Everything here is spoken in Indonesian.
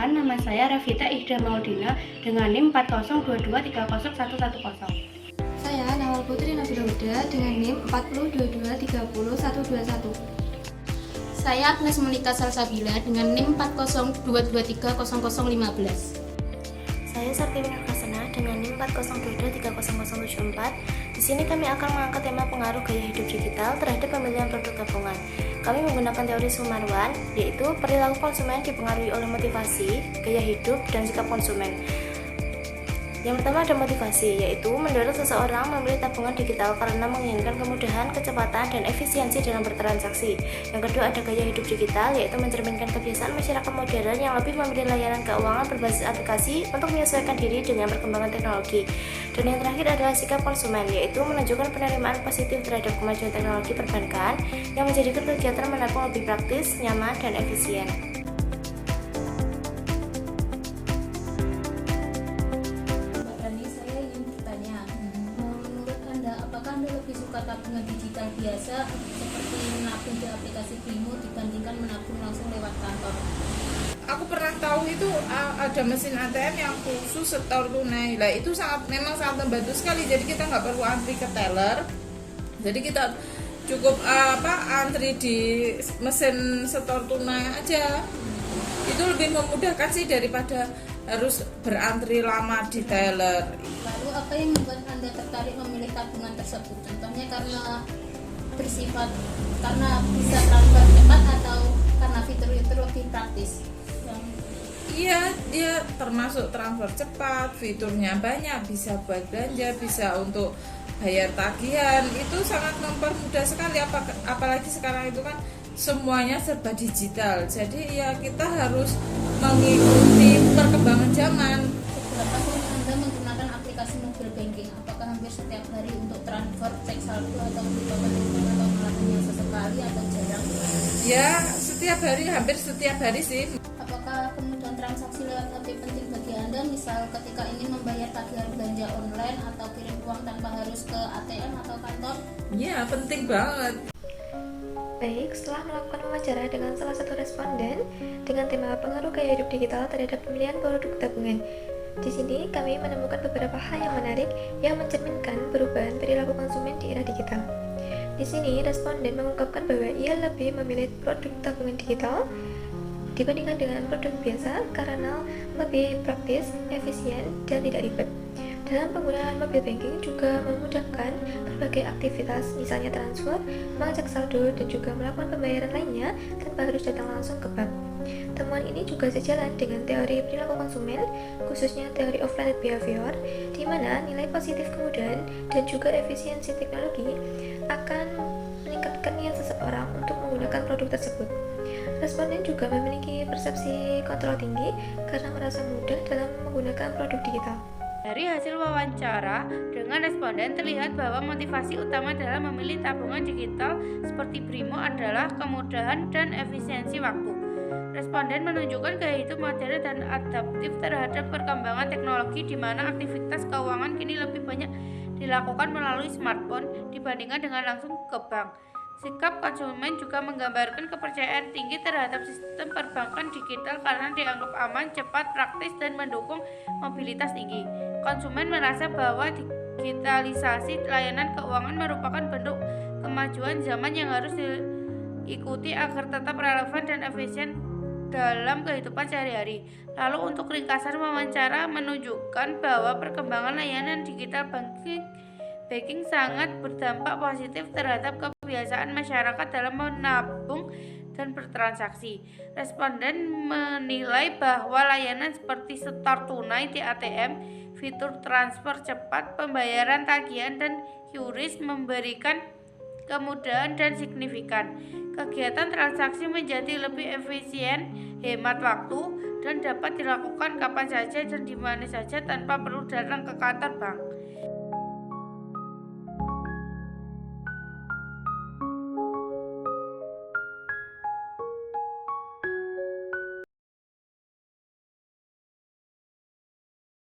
Perkenalkan, nama saya Rafita Ihda Maudina dengan NIM 402230110. Saya Nawal Putri Nabila Huda dengan NIM 402230121. Saya Agnes Monika Salsabila dengan NIM 402230015. Saya Sartiwin Kasana dengan NIM 402230074. Di sini kami akan mengangkat tema pengaruh gaya hidup digital terhadap pemilihan produk gabungan. Kami menggunakan teori Sumarwan, yaitu perilaku konsumen dipengaruhi oleh motivasi, gaya hidup, dan sikap konsumen. Yang pertama ada motivasi, yaitu mendorong seseorang memilih tabungan digital karena menginginkan kemudahan, kecepatan, dan efisiensi dalam bertransaksi. Yang kedua ada gaya hidup digital, yaitu mencerminkan kebiasaan masyarakat modern yang lebih memilih layanan keuangan berbasis aplikasi untuk menyesuaikan diri dengan perkembangan teknologi. Dan yang terakhir adalah sikap konsumen, yaitu menunjukkan penerimaan positif terhadap kemajuan teknologi perbankan yang menjadikan kegiatan menabung lebih praktis, nyaman, dan efisien. Apakah Anda lebih suka tabungan digital biasa seperti menabung di aplikasi Brimo dibandingkan menabung langsung lewat kantor? Aku pernah tahu itu ada mesin ATM yang khusus setor tunai. Lah itu memang sangat membantu sekali. Jadi kita nggak perlu antri ke teller. Jadi kita cukup antri di mesin setor tunai aja. Itu lebih memudahkan sih daripada harus berantri lama di teller. Lalu apa yang membuat Anda tertarik memilih tabungan tersebut? Contohnya karena bisa transfer cepat atau karena fitur itu lebih praktis? Iya, dia termasuk transfer cepat, fiturnya banyak, bisa buat belanja, bisa untuk bayar tagihan. Itu sangat mempermudah sekali, apalagi sekarang itu kan semuanya serba digital. Jadi ya kita harus mengikuti perkembangan zaman. Seberapa sering Anda menggunakan aplikasi mobile banking? Apakah hampir setiap hari untuk transfer, cek saldo, atau beli telepon, atau malah hanya sesekali atau jarang? Ya, hampir setiap hari sih. Apakah kemudahan transaksi lewat HP penting bagi Anda? Misal ketika ingin membayar tagihan belanja online atau kirim uang tanpa harus ke ATM atau kantor? Ya, penting banget. Baik, setelah melakukan wawancara dengan salah satu responden dengan tema pengaruh gaya hidup digital terhadap pemilihan produk tabungan. Di sini kami menemukan beberapa hal yang menarik yang mencerminkan perubahan perilaku konsumen di era digital. Di sini responden mengungkapkan bahwa ia lebih memilih produk tabungan digital dibandingkan dengan produk biasa karena lebih praktis, efisien, dan tidak ribet. Dalam penggunaan mobile banking juga memudahkan berbagai aktivitas, misalnya transfer, mengecek saldo, dan juga melakukan pembayaran lainnya tanpa harus datang langsung ke bank. Temuan ini juga sejalan dengan teori perilaku konsumen, khususnya teori of learned behavior, di mana nilai positif kemudahan dan juga efisiensi teknologi akan meningkatkan niat seseorang untuk menggunakan produk tersebut. Responden juga memiliki persepsi kontrol tinggi karena merasa mudah dalam menggunakan produk digital. Dari hasil wawancara dengan responden terlihat bahwa motivasi utama dalam memilih tabungan digital seperti Brimo adalah kemudahan dan efisiensi waktu. Responden menunjukkan gaya hidup modern dan adaptif terhadap perkembangan teknologi di mana aktivitas keuangan kini lebih banyak dilakukan melalui smartphone dibandingkan dengan langsung ke bank. Sikap konsumen juga menggambarkan kepercayaan tinggi terhadap sistem perbankan digital karena dianggap aman, cepat, praktis, dan mendukung mobilitas tinggi. Konsumen merasa bahwa digitalisasi layanan keuangan merupakan bentuk kemajuan zaman yang harus diikuti agar tetap relevan dan efisien dalam kehidupan sehari-hari. Lalu untuk ringkasan wawancara menunjukkan bahwa perkembangan layanan digital banking sangat berdampak positif terhadap kebiasaan masyarakat dalam menabung dan bertransaksi. Responden menilai bahwa layanan seperti setor tunai di ATM, fitur transfer cepat, pembayaran tagihan, dan QRIS memberikan kemudahan dan signifikan. Kegiatan transaksi menjadi lebih efisien, hemat waktu, dan dapat dilakukan kapan saja dan di mana saja tanpa perlu datang ke kantor bank.